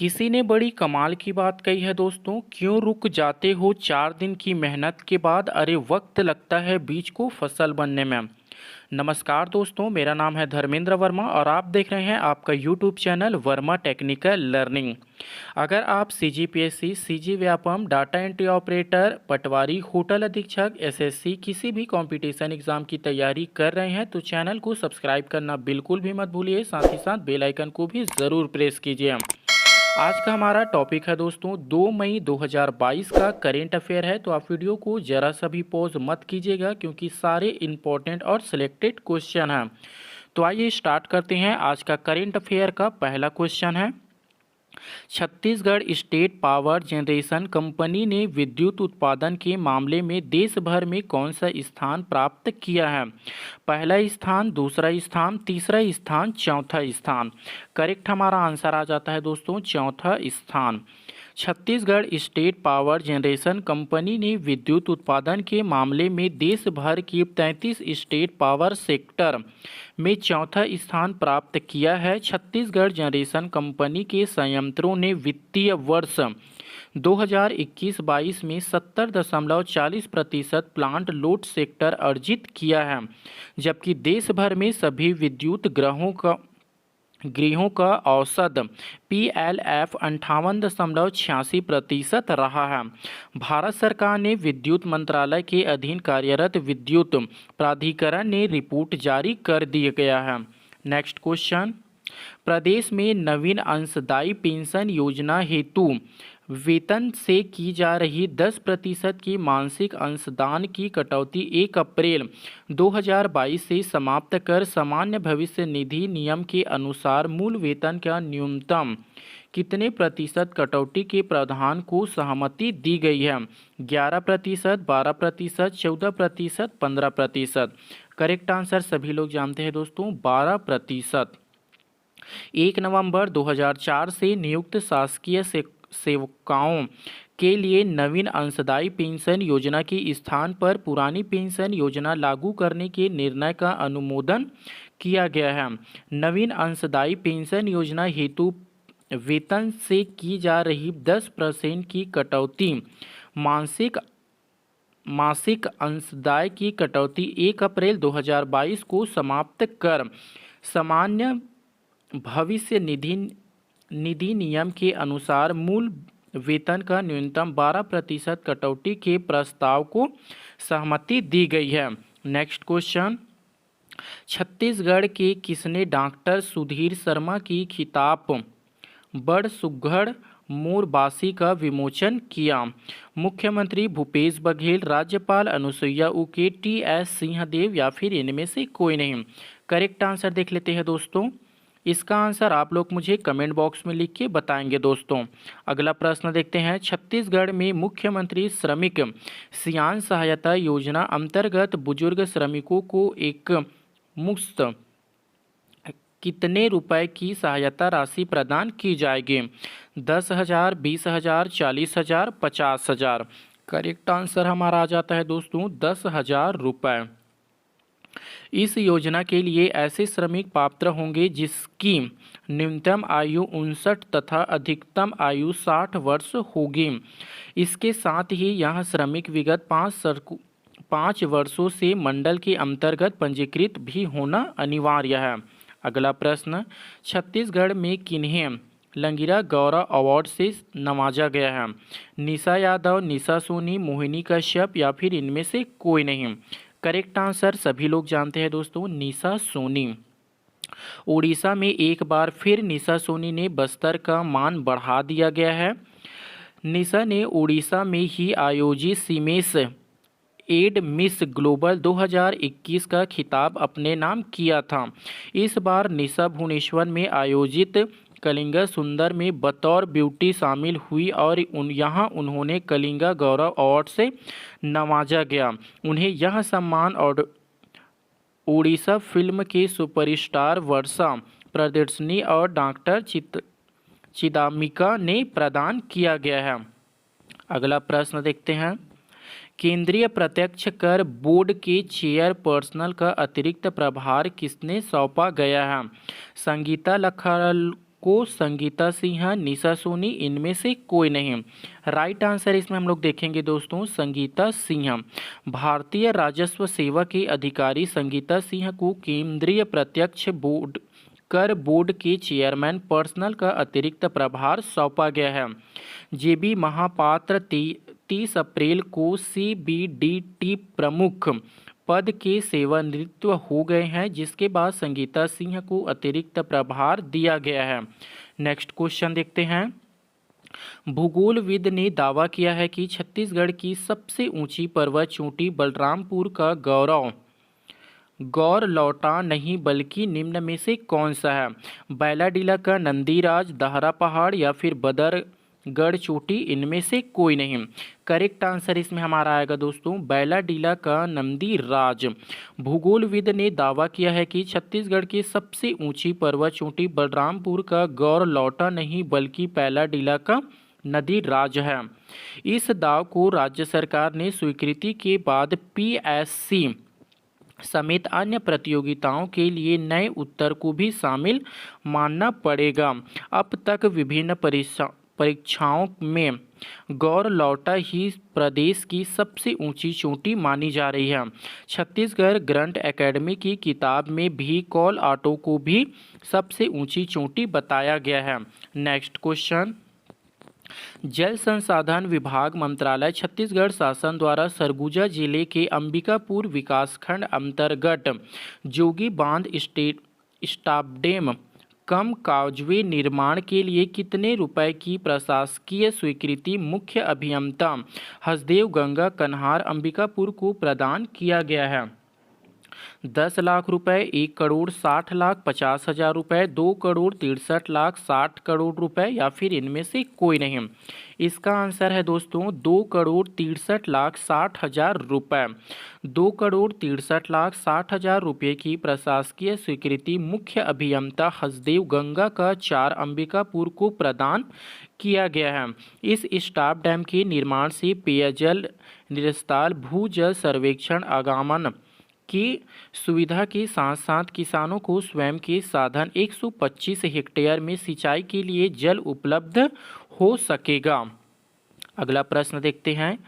किसी ने बड़ी कमाल की बात कही है दोस्तों। क्यों रुक जाते हो 4 दिन की मेहनत के बाद? अरे वक्त लगता है बीज को फसल बनने में। नमस्कार दोस्तों, मेरा नाम है धर्मेंद्र वर्मा और आप देख रहे हैं आपका YouTube channel Verma technical learning. अगर आप CGPSC, CG Vyapam, data entry operator, patwari, hotel अधीक्षक, एसएससी किसी भी कंपटीशन एग्जाम की तैयारी कर रहे हैं तो चैनल को सब्सक्राइब करना बिल्कुल भी मत भूलिए। साथ ही साथ बेल आइकन को भी ज़रूर प्रेस कीजिए। आज का हमारा टॉपिक है दोस्तों 2 मई 2022 का करेंट अफेयर है। तो आप वीडियो को जरा सा भी पॉज मत कीजिएगा क्योंकि सारे इंपॉर्टेंट और सिलेक्टेड क्वेश्चन हैं। तो आइए स्टार्ट करते हैं। आज का करेंट अफेयर का पहला क्वेश्चन है, Chhattisgarh state power generation company ने विद्युत उत्पादन के मामले में देश भर में कौन सा स्थान प्राप्त किया है? पहला स्थान, दूसरा स्थान, तीसरा स्थान, चौथा स्थान। करेक्ट हमारा आंसर आ जाता है दोस्तों चौथा स्थान। Chhattisgarh state power generation company ने विद्युत उत्पादन के मामले में देश भर की 33 स्टेट पावर सेक्टर में चौथा स्थान प्राप्त किया है। छत्तीसगढ़ जनरेशन कंपनी के संयंत्रों ने वित्तीय वर्ष 2021-22 में 70.40% प्लांट लोड सेक्टर अर्जित किया है, जबकि देश भर में सभी विद्युत गृहों का औसत PLF 58.86% रहा है। भारत सरकार ने विद्युत मंत्रालय के अधीन कार्यरत विद्युत प्राधिकरण ने रिपोर्ट जारी कर दिया गया है। नेक्स्ट क्वेश्चन, प्रदेश में नवीन अंशदायी पेंशन योजना हेतु वेतन से की जा रही 10% की मासिक अंशदान की कटौती 1 अप्रैल 2022 से समाप्त कर सामान्य भविष्य निधि नियम के अनुसार मूल वेतन का न्यूनतम कितने प्रतिशत कटौती के प्रावधान को सहमति दी गई है? 11%, 12%, 14%, 15%। करेक्ट आंसर सभी लोग जानते हैं दोस्तों 12%। 1 नवंबर 2004 से नियुक्त शासकीय सेवकाओं के लिए नवीन अंशदायी पेंशन योजना के स्थान पर पुरानी पेंशन योजना लागू करने के निर्णय का अनुमोदन किया गया है। नवीन अंशदायी पेंशन योजना हेतु वेतन से की जा रही 10% की कटौती मासिक अंशदाय की कटौती 1 अप्रैल 2022 को समाप्त कर सामान्य भविष्य निधि नियम के अनुसार मूल वेतन का न्यूनतम 12% कटौती के प्रस्ताव को सहमति दी गई है। नेक्स्ट क्वेश्चन, छत्तीसगढ़ के किसने डॉक्टर सुधीर शर्मा की किताब बड़ सुघड़ मोर बासी का विमोचन किया? मुख्यमंत्री भूपेश बघेल, राज्यपाल अनुसुईया उइके, TS सिंहदेव या फिर इनमें से कोई नहीं। करेक्ट आंसर देख लेते हैं दोस्तों। इसका आंसर आप लोग मुझे कमेंट बॉक्स में लिख के बताएंगे दोस्तों। अगला प्रश्न देखते हैं, छत्तीसगढ़ में मुख्यमंत्री श्रमिक सियान सहायता योजना अंतर्गत बुजुर्ग श्रमिकों को एक मुश्त कितने रुपए की सहायता राशि प्रदान की जाएगी? 10,000, 20,000, 40,000, 50,000। करेक्ट आंसर हमारा आ जाता है दोस्तों 10,000 रुपये। इस योजना के लिए ऐसे श्रमिक पात्र होंगे जिसकी न्यूनतम आयु 59 तथा अधिकतम आयु 60 वर्ष होगी। इसके साथ ही यह श्रमिक विगत 5 वर्षों से मंडल के अंतर्गत पंजीकृत भी होना अनिवार्य है। अगला प्रश्न, छत्तीसगढ़ में किन्हें लंगिरा गौरव अवार्ड से नवाजा गया है? निशा यादव, निशा सोनी, मोहिनी कश्यप या फिर इनमें से कोई नहीं। करेक्ट आंसर सभी लोग जानते हैं दोस्तों निशा सोनी। उड़ीसा में एक बार फिर निशा सोनी ने बस्तर का मान बढ़ा दिया गया है। निशा ने उड़ीसा में ही आयोजित सीमेश एड मिस ग्लोबल 2021 का खिताब अपने नाम किया था। इस बार निशा भुवनेश्वर में आयोजित कलिंगा सुंदर में बतौर ब्यूटी शामिल हुई और यहाँ उन्होंने कलिंगा गौरव अवार्ड से नवाजा गया। उन्हें यह सम्मान और उड़ीसा फिल्म के सुपरस्टार वर्षा प्रियदर्शनी और डॉक्टर चिदामिका ने प्रदान किया गया है। अगला प्रश्न देखते हैं, केंद्रीय प्रत्यक्ष कर बोर्ड के चेयरपर्सन का अतिरिक्त प्रभार किसने सौंपा गया है? संगीता को संगीता सिन्हा, निशा सोनी, इनमें से कोई नहीं। राइट आंसर इसमें हम लोग देखेंगे दोस्तों संगीता सिन्हा। भारतीय राजस्व सेवा के अधिकारी संगीता सिन्हा को केंद्रीय प्रत्यक्ष बोर्ड कर बोर्ड के चेयरमैन पर्सनल का अतिरिक्त प्रभार सौंपा गया है। जेबी महापात्र 30 अप्रैल को CBDT प्रमुख पद के सेवानिवृत्त हो गए हैं, जिसके बाद संगीता सिन्हा को अतिरिक्त प्रभार दिया गया है। नेक्स्ट क्वेश्चन देखते हैं। भूगोलविद ने दावा किया है कि छत्तीसगढ़ की सबसे ऊंची पर्वत चोटी बलरामपुर का गौर लौटा नहीं, बल्कि निम्न में से कौन सा है? बैलाडीला का नंदीराज, दाहरा पहाड़ या फिर बदरगढ़ चोटी, इनमें से कोई नहीं। करेक्ट आंसर इसमें हमारा आएगा दोस्तों बैलाडीला का नंदीराज। भूगोलविद ने दावा किया है कि छत्तीसगढ़ की सबसे ऊंची पर्वत चोटी बलरामपुर का गौर लौटा नहीं, बल्कि बैलाडीला का नंदीराज है। इस दाव को राज्य सरकार ने स्वीकृति के बाद PSC समेत अन्य प्रतियोगिताओं के लिए नए उत्तर को भी शामिल मानना पड़ेगा। अब तक विभिन्न परीक्षाओं में गौर लौटा ही प्रदेश की सबसे ऊंची चोटी मानी जा रही है। छत्तीसगढ़ ग्रंथ एकेडमी की किताब में भी कौल आटो को भी सबसे ऊंची चोटी बताया गया है। Next question. जल संसाधन विभाग मंत्रालय छत्तीसगढ़ शासन द्वारा सरगुजा जिले के अंबिकापुर विकासखंड अंतर्गत जोगी बांध स्टापडेम कम काजवे निर्माण के लिए कितने रुपए की प्रशासकीय स्वीकृति मुख्य अभियंता हसदेव गंगा कन्हार अंबिकापुर को प्रदान किया गया है? 10 लाख रुपए, 1,60,50,000 रुपए, 2,63,60,60 रुपए या फिर इनमें से कोई नहीं। इसका आंसर है दोस्तों 2,63,60,000 रुपए। 2,63,60,000 रुपये की प्रशासकीय स्वीकृति मुख्य अभियंता हसदेव गंगा का 4 अंबिकापुर को प्रदान किया गया है। इस स्टाप डैम के निर्माण से पेयजल निस्तार, भूजल सर्वेक्षण, आगमन की सुविधा के साथ साथ किसानों को स्वयं के साधन 125 हेक्टेयर में सिंचाई के लिए जल उपलब्ध हो सकेगा। अगला प्रश्न देखते हैं।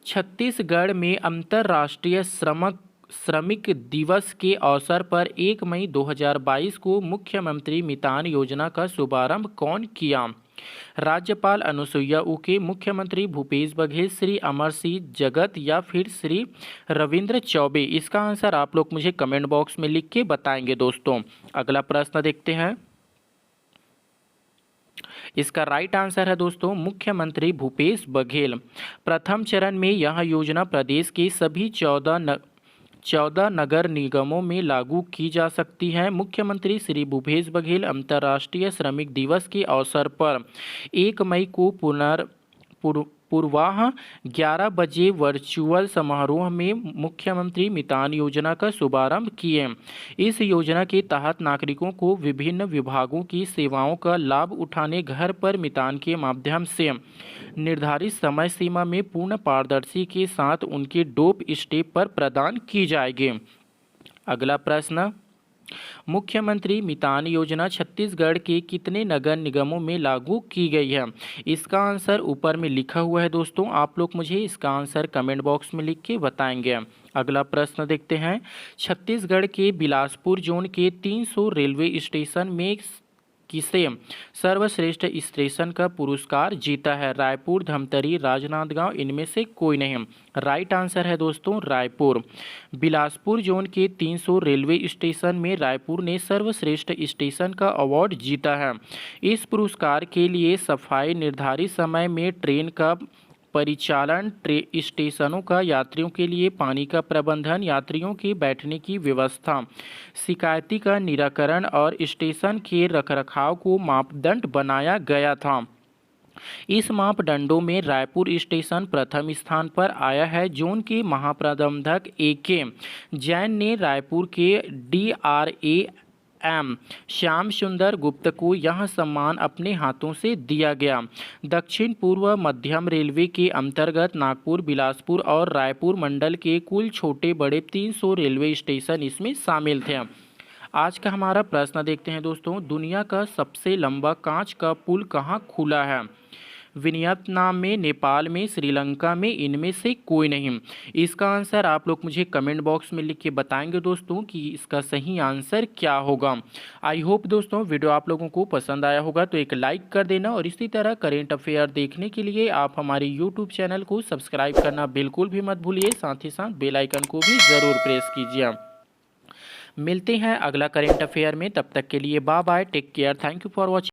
छत्तीसगढ़ में अंतर्राष्ट्रीय श्रमिक दिवस के अवसर पर 1 मई 2022 को मुख्यमंत्री मितान योजना का शुभारंभ कौन किया? राज्यपाल अनुसुईया उइके, मुख्यमंत्री भूपेश बघेल, श्री अमर सिंह जगत या फिर श्री रविंद्र चौबे? इसका आंसर आप लोग मुझे कमेंट बॉक्स में लिख के बताएंगे दोस्तों। अगला प्रश्न देखते हैं। इसका राइट आंसर है दोस्तों मुख्यमंत्री भूपेश बघेल। प्रथम चरण में यह योजना प्रदेश के सभी 14 नगर निगमों में लागू की जा सकती है। मुख्यमंत्री श्री भूपेश बघेल अंतर्राष्ट्रीय श्रमिक दिवस के अवसर पर 1 मई को पूर्वाह 11 बजे वर्चुअल समारोह में मुख्यमंत्री मितान योजना का शुभारंभ किए। इस योजना के तहत नागरिकों को विभिन्न विभागों की सेवाओं का लाभ उठाने घर पर मितान के माध्यम से निर्धारित समय सीमा में पूर्ण पारदर्शी के साथ उनके डोप स्टेप पर प्रदान की जाएगी। अगला प्रश्न। मुख्यमंत्री मितान योजना छत्तीसगढ़ के कितने नगर निगमों में लागू की गई है? इसका आंसर ऊपर में लिखा हुआ है दोस्तों, आप लोग मुझे इसका आंसर कमेंट बॉक्स में लिख के बताएंगे। अगला प्रश्न देखते हैं। छत्तीसगढ़ के बिलासपुर जोन के 300 रेलवे स्टेशन में किसे सर्वश्रेष्ठ स्टेशन का पुरस्कार जीता है? रायपुर, धमतरी, राजनांदगांव, इनमें से कोई नहीं। राइट आंसर है दोस्तों रायपुर। बिलासपुर जोन के 300 रेलवे स्टेशन में रायपुर ने सर्वश्रेष्ठ स्टेशन का अवार्ड जीता है। इस पुरस्कार के लिए सफाई, निर्धारित समय में ट्रेन का परिचालन, स्टेशनों का यात्रियों के लिए पानी का प्रबंधन, यात्रियों के बैठने की व्यवस्था, शिकायती का निराकरण और स्टेशन के रखरखाव को मापदंड बनाया गया था। इस मापदंडों में रायपुर स्टेशन प्रथम स्थान पर आया है। जोन के महाप्रबंधक AK जैन ने रायपुर के DRAM श्याम सुंदर गुप्त को यह सम्मान अपने हाथों से दिया गया। दक्षिण पूर्व मध्यम रेलवे के अंतर्गत नागपुर, बिलासपुर और रायपुर मंडल के कुल छोटे बड़े 300 रेलवे स्टेशन इसमें शामिल थे। आज का हमारा प्रश्न देखते हैं दोस्तों, दुनिया का सबसे लंबा कांच का पुल कहाँ खुला है? वियतनाम में, नेपाल में, श्रीलंका में, इनमें से कोई नहीं। इसका आंसर आप लोग मुझे कमेंट बॉक्स में लिख के बताएंगे दोस्तों कि इसका सही आंसर क्या होगा। आई होप दोस्तों वीडियो आप लोगों को पसंद आया होगा, तो एक लाइक कर देना और इसी तरह करेंट अफेयर देखने के लिए आप हमारे यूट्यूब चैनल को सब्सक्राइब करना बिल्कुल भी मत भूलिए, साथ ही साथ बेल आइकन को भी ज़रूर प्रेस कीजिए। मिलते हैं अगला करेंट अफेयर में, तब तक के लिए bye bye, take care, thank you for watching.